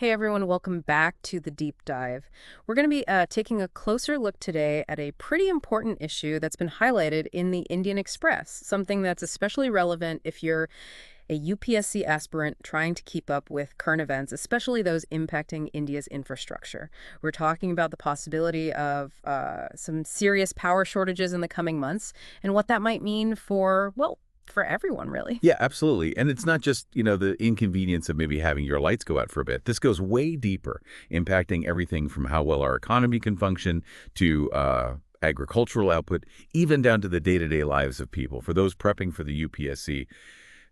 Hey everyone, welcome back to the deep dive. We're going to be taking a closer look today at a pretty important issue that's been highlighted in the Indian Express, something that's especially relevant if you're a UPSC aspirant trying to keep up with current events, especially those impacting India's infrastructure. We're talking about the possibility of some serious power shortages in the coming months and what that might mean for, well, for everyone, really. Yeah, absolutely. And it's not just, the inconvenience of maybe having your lights go out for a bit. This goes way deeper, impacting everything from how well our economy can function to agricultural output, even down to the day-to-day lives of people. For those prepping for the UPSC,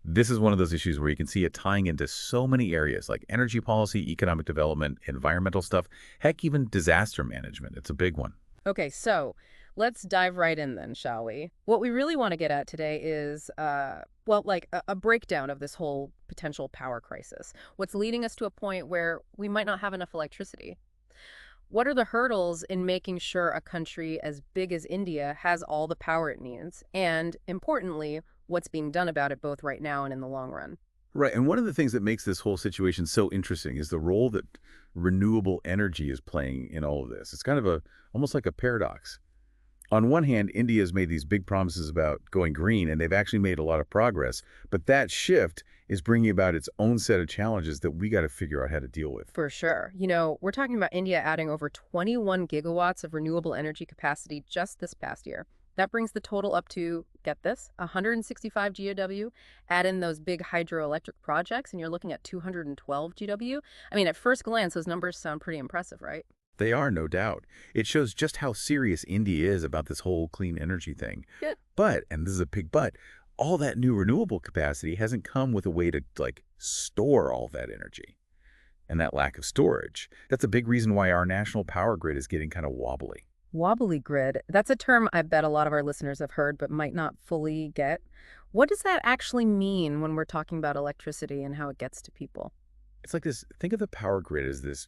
this is one of those issues where you can see it tying into so many areas like energy policy, economic development, environmental stuff, heck, even disaster management. It's a big one. Okay, so let's dive right in then, shall we? What we really want to get at today is, a breakdown of this whole potential power crisis. What's leading us to a point where we might not have enough electricity? What are the hurdles in making sure a country as big as India has all the power it needs? And importantly, what's being done about it both right now and in the long run? Right. And one of the things that makes this whole situation so interesting is the role that renewable energy is playing in all of this. It's kind of almost like a paradox. On one hand, India has made these big promises about going green, and they've actually made a lot of progress. But that shift is bringing about its own set of challenges that we got to figure out how to deal with. For sure. We're talking about India adding over 21 gigawatts of renewable energy capacity just this past year. That brings the total up to, get this, 165 GW. Add in those big hydroelectric projects, and you're looking at 212 GW. I mean, at first glance, those numbers sound pretty impressive, right? They are, no doubt. It shows just how serious India is about this whole clean energy thing. Good. But, and this is a big but, all that new renewable capacity hasn't come with a way to, store all that energy. And that lack of storage, that's a big reason why our national power grid is getting kind of wobbly. Wobbly grid. That's a term I bet a lot of our listeners have heard but might not fully get. What does that actually mean when we're talking about electricity and how it gets to people? It's like this, think of the power grid as this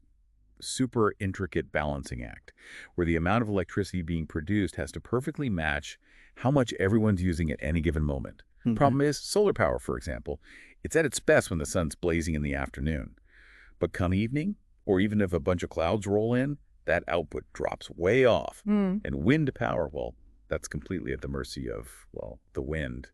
super intricate balancing act, where the amount of electricity being produced has to perfectly match how much everyone's using at any given moment. Problem is, solar power, for example, it's at its best when the sun's blazing in the afternoon. But come evening, or even if a bunch of clouds roll in, that output drops way off. And wind power, well, that's completely at the mercy of, the wind.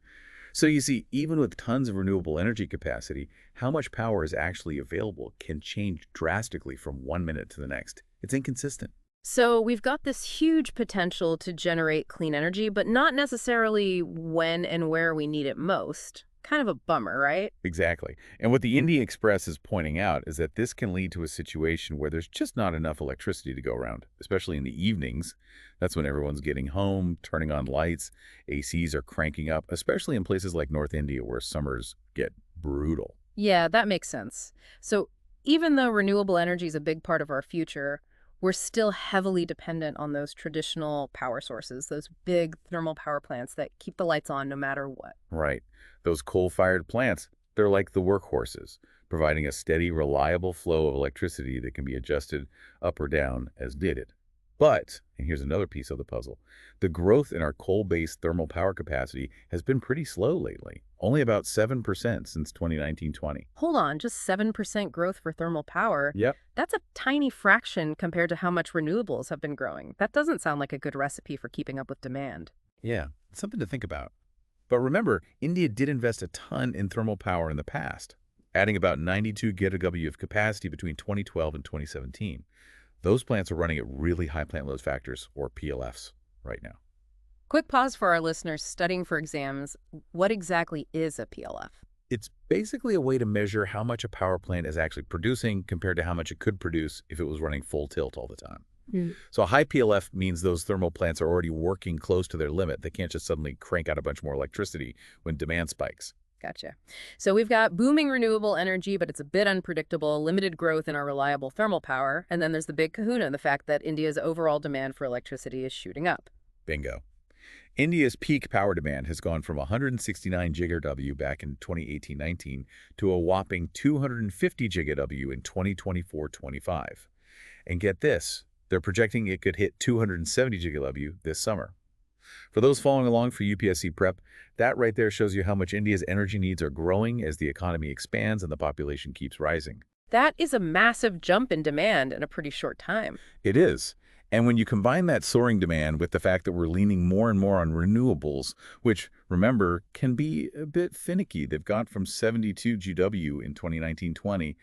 So you see, even with tons of renewable energy capacity, how much power is actually available can change drastically from one minute to the next. It's inconsistent. So we've got this huge potential to generate clean energy, but not necessarily when and where we need it most. Kind of a bummer, right? Exactly. And what the Indian Express is pointing out is that this can lead to a situation where there's just not enough electricity to go around, especially in the evenings. That's when everyone's getting home, turning on lights, ACs are cranking up, especially in places like North India where summers get brutal. Yeah, that makes sense. So even though renewable energy is a big part of our future, we're still heavily dependent on those traditional power sources, those big thermal power plants that keep the lights on no matter what. Right. Those coal-fired plants, they're like the workhorses, providing a steady, reliable flow of electricity that can be adjusted up or down as needed. But, and here's another piece of the puzzle, the growth in our coal-based thermal power capacity has been pretty slow lately, only about 7% since 2019-20. Hold on, just 7% growth for thermal power. Yep. That's a tiny fraction compared to how much renewables have been growing. That doesn't sound like a good recipe for keeping up with demand. Yeah, it's something to think about. But remember, India did invest a ton in thermal power in the past, adding about 92 gigawatt of capacity between 2012 and 2017. Those plants are running at really high plant load factors, or PLFs, right now. Quick pause for our listeners studying for exams. What exactly is a PLF? It's basically a way to measure how much a power plant is actually producing compared to how much it could produce if it was running full tilt all the time. So a high PLF means those thermal plants are already working close to their limit. They can't just suddenly crank out a bunch more electricity when demand spikes. Gotcha. So we've got booming renewable energy, but it's a bit unpredictable, limited growth in our reliable thermal power. And then there's the big kahuna, the fact that India's overall demand for electricity is shooting up. Bingo. India's peak power demand has gone from 169 gigawatt back in 2018-19 to a whopping 250 gigawatt in 2024-25. And get this, they're projecting it could hit 270 gigawatt this summer. For those following along for UPSC prep, that right there shows you how much India's energy needs are growing as the economy expands and the population keeps rising. That is a massive jump in demand in a pretty short time. It is. And when you combine that soaring demand with the fact that we're leaning more and more on renewables, which, remember, can be a bit finicky. They've gone from 72 GW in 2019-20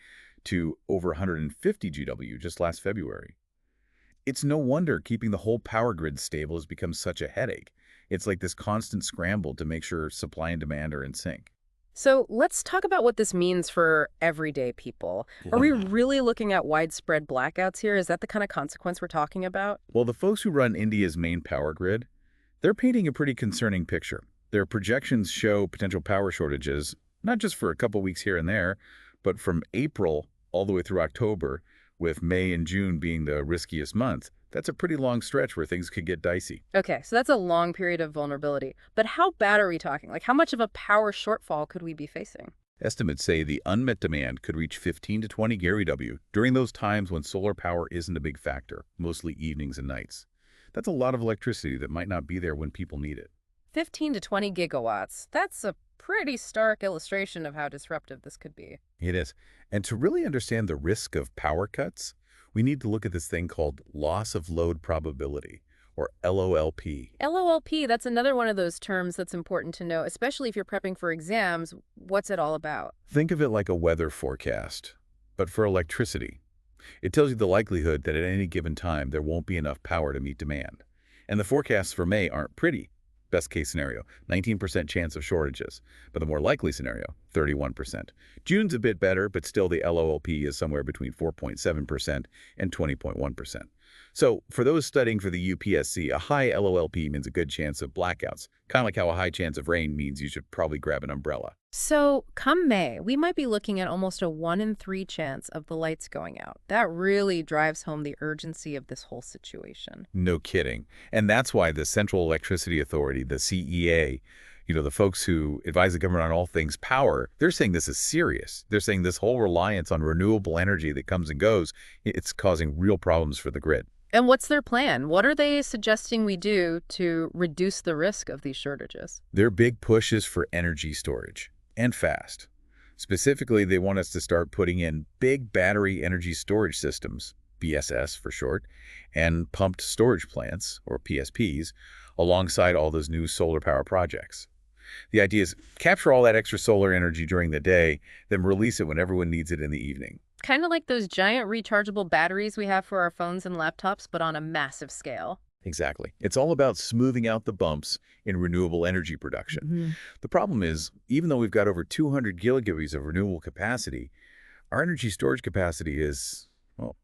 to over 150 GW just last February. It's no wonder keeping the whole power grid stable has become such a headache. It's like this constant scramble to make sure supply and demand are in sync. So let's talk about what this means for everyday people. Are we really looking at widespread blackouts here? Is that the kind of consequence we're talking about? Well, the folks who run India's main power grid, they're painting a pretty concerning picture. Their projections show potential power shortages, not just for a couple weeks here and there, but from April all the way through October, with May and June being the riskiest months. That's a pretty long stretch where things could get dicey. Okay, so that's a long period of vulnerability. But how bad are we talking? Like, how much of a power shortfall could we be facing? Estimates say the unmet demand could reach 15 to 20 GW during those times when solar power isn't a big factor, mostly evenings and nights. That's a lot of electricity that might not be there when people need it. 15 to 20 gigawatts. That's a pretty stark illustration of how disruptive this could be. It is. And to really understand the risk of power cuts, we need to look at this thing called loss of load probability, or LOLP. LOLP, that's another one of those terms that's important to know, especially if you're prepping for exams. What's it all about? Think of it like a weather forecast, but for electricity. It tells you the likelihood that at any given time there won't be enough power to meet demand. And the forecasts for May aren't pretty. Best case scenario, 19% chance of shortages, but the more likely scenario, 31%. June's a bit better, but still the LOLP is somewhere between 4.7% and 20.1%. So for those studying for the UPSC, a high LOLP means a good chance of blackouts, kind of like how a high chance of rain means you should probably grab an umbrella. So come May, we might be looking at almost a 1 in 3 chance of the lights going out. That really drives home the urgency of this whole situation. No kidding. And that's why the Central Electricity Authority, the CEA, the folks who advise the government on all things power, they're saying this is serious. They're saying this whole reliance on renewable energy that comes and goes, it's causing real problems for the grid. And what's their plan? What are they suggesting we do to reduce the risk of these shortages? Their big push is for energy storage, and fast. Specifically, they want us to start putting in big battery energy storage systems, BSS for short, and pumped storage plants, or PSPs, alongside all those new solar power projects. The idea is capture all that extra solar energy during the day, then release it when everyone needs it in the evening. Kind of like those giant rechargeable batteries we have for our phones and laptops, but on a massive scale. Exactly. It's all about smoothing out the bumps in renewable energy production. The problem is, even though we've got over 200 gigawatts of renewable capacity, our energy storage capacity is, well,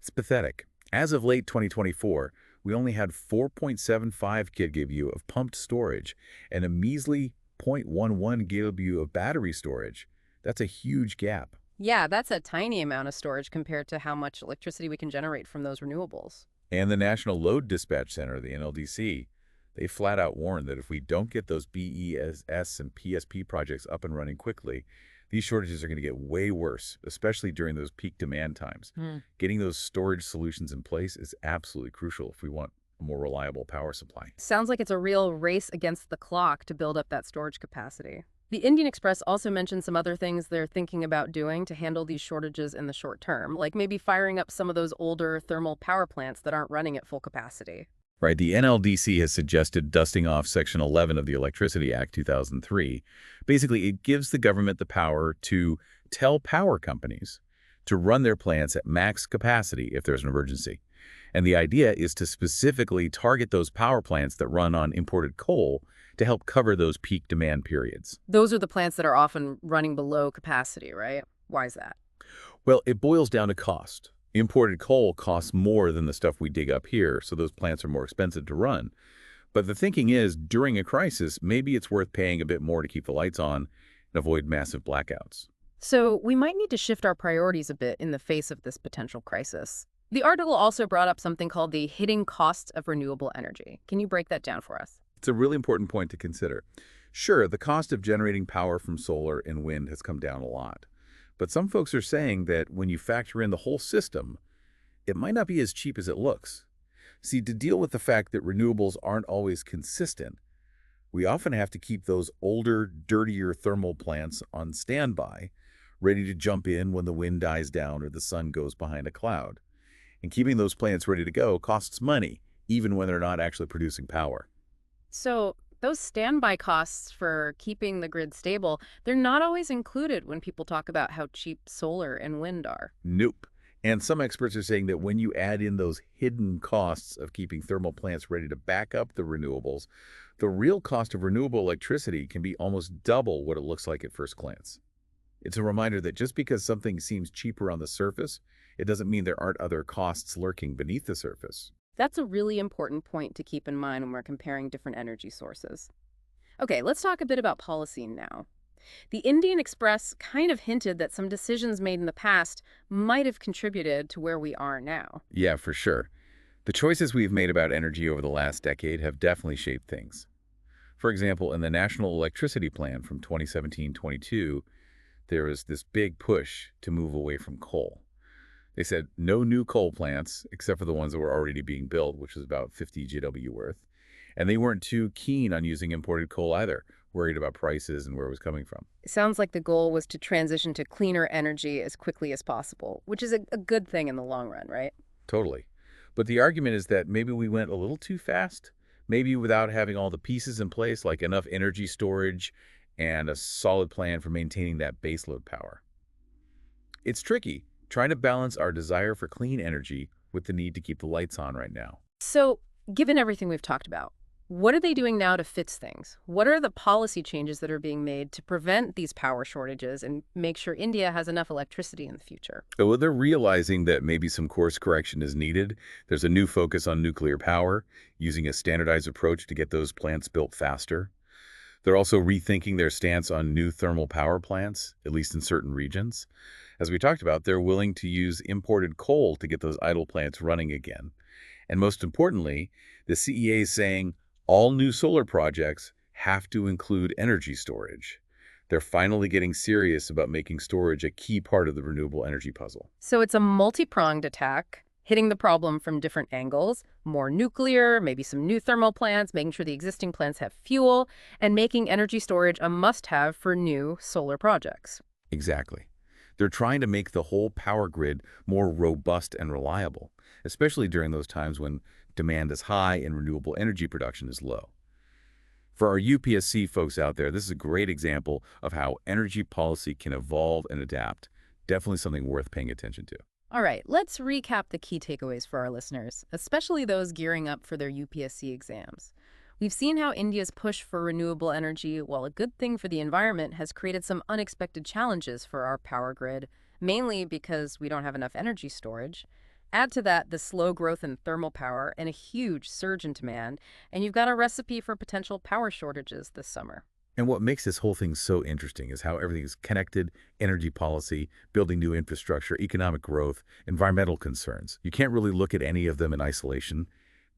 it's pathetic. As of late 2024, we only had 4.75 gigawatt of pumped storage and a measly 0.11 gigawatt of battery storage. That's a huge gap. Yeah, that's a tiny amount of storage compared to how much electricity we can generate from those renewables. And the National Load Dispatch Center, the NLDC, they flat out warned that if we don't get those BESS and PSP projects up and running quickly, these shortages are going to get way worse, especially during those peak demand times. Getting those storage solutions in place is absolutely crucial if we want a more reliable power supply. Sounds like it's a real race against the clock to build up that storage capacity. The Indian Express also mentioned some other things they're thinking about doing to handle these shortages in the short term, like maybe firing up some of those older thermal power plants that aren't running at full capacity. Right, the NLDC has suggested dusting off Section 11 of the Electricity Act 2003. Basically, it gives the government the power to tell power companies to run their plants at max capacity if there's an emergency. And the idea is to specifically target those power plants that run on imported coal to help cover those peak demand periods. Those are the plants that are often running below capacity, right? Why is that? Well, it boils down to cost. Imported coal costs more than the stuff we dig up here, so those plants are more expensive to run. But the thinking is, during a crisis, maybe it's worth paying a bit more to keep the lights on and avoid massive blackouts. So we might need to shift our priorities a bit in the face of this potential crisis. The article also brought up something called the hidden costs of renewable energy. Can you break that down for us? It's a really important point to consider. Sure, the cost of generating power from solar and wind has come down a lot. But some folks are saying that when you factor in the whole system, it might not be as cheap as it looks. See, to deal with the fact that renewables aren't always consistent, we often have to keep those older, dirtier thermal plants on standby, ready to jump in when the wind dies down or the sun goes behind a cloud. And keeping those plants ready to go costs money, even when they're not actually producing power. So those standby costs for keeping the grid stable, they're not always included when people talk about how cheap solar and wind are. Nope. And some experts are saying that when you add in those hidden costs of keeping thermal plants ready to back up the renewables, the real cost of renewable electricity can be almost double what it looks like at first glance. It's a reminder that just because something seems cheaper on the surface, it doesn't mean there aren't other costs lurking beneath the surface. That's a really important point to keep in mind when we're comparing different energy sources. Okay, let's talk a bit about policy now. The Indian Express kind of hinted that some decisions made in the past might have contributed to where we are now. Yeah, for sure. The choices we've made about energy over the last decade have definitely shaped things. For example, in the National Electricity Plan from 2017-22, there was this big push to move away from coal. They said no new coal plants, except for the ones that were already being built, which was about 50 GW worth. And they weren't too keen on using imported coal either, worried about prices and where it was coming from. It sounds like the goal was to transition to cleaner energy as quickly as possible, which is a good thing in the long run, right? Totally. But the argument is that maybe we went a little too fast, maybe without having all the pieces in place, like enough energy storage and a solid plan for maintaining that baseload power. It's tricky, trying to balance our desire for clean energy with the need to keep the lights on right now. So, given everything we've talked about, what are they doing now to fix things? What are the policy changes that are being made to prevent these power shortages and make sure India has enough electricity in the future? Well, they're realizing that maybe some course correction is needed. There's a new focus on nuclear power, using a standardized approach to get those plants built faster. They're also rethinking their stance on new thermal power plants, at least in certain regions. As we talked about, they're willing to use imported coal to get those idle plants running again. And most importantly, the CEA is saying all new solar projects have to include energy storage. They're finally getting serious about making storage a key part of the renewable energy puzzle. So it's a multi-pronged attack, hitting the problem from different angles, more nuclear, maybe some new thermal plants, making sure the existing plants have fuel, and making energy storage a must-have for new solar projects. Exactly. They're trying to make the whole power grid more robust and reliable, especially during those times when demand is high and renewable energy production is low. For our UPSC folks out there, this is a great example of how energy policy can evolve and adapt. Definitely something worth paying attention to. All right, let's recap the key takeaways for our listeners, especially those gearing up for their UPSC exams. We've seen how India's push for renewable energy, while a good thing for the environment, has created some unexpected challenges for our power grid, mainly because we don't have enough energy storage. Add to that the slow growth in thermal power and a huge surge in demand, and you've got a recipe for potential power shortages this summer. And what makes this whole thing so interesting is how everything is connected: energy policy, building new infrastructure, economic growth, environmental concerns. You can't really look at any of them in isolation.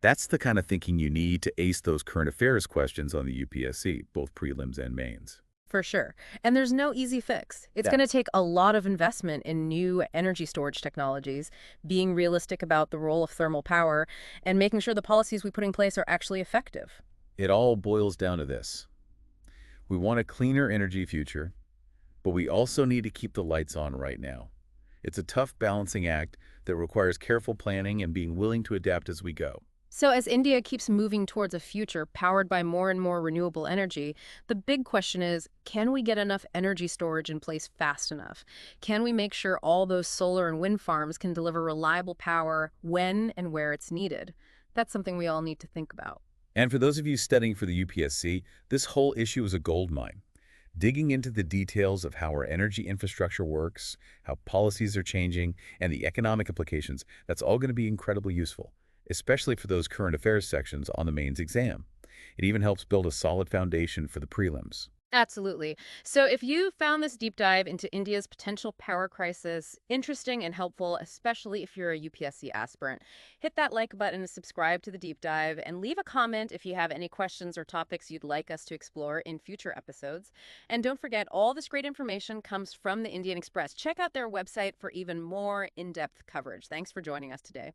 That's the kind of thinking you need to ace those current affairs questions on the UPSC, both prelims and mains. For sure. And there's no easy fix. It's Yeah. going to take a lot of investment in new energy storage technologies, being realistic about the role of thermal power, and making sure the policies we put in place are actually effective. It all boils down to this. We want a cleaner energy future, but we also need to keep the lights on right now. It's a tough balancing act that requires careful planning and being willing to adapt as we go. So as India keeps moving towards a future powered by more and more renewable energy, the big question is, can we get enough energy storage in place fast enough? Can we make sure all those solar and wind farms can deliver reliable power when and where it's needed? That's something we all need to think about. And for those of you studying for the UPSC, this whole issue is a goldmine. Digging into the details of how our energy infrastructure works, how policies are changing, and the economic implications, that's all going to be incredibly useful, especially for those current affairs sections on the mains exam. It even helps build a solid foundation for the prelims. Absolutely. So if you found this deep dive into India's potential power crisis interesting and helpful, especially if you're a UPSC aspirant, hit that like button and subscribe to the deep dive and leave a comment if you have any questions or topics you'd like us to explore in future episodes. And don't forget, all this great information comes from the Indian Express. Check out their website for even more in-depth coverage. Thanks for joining us today.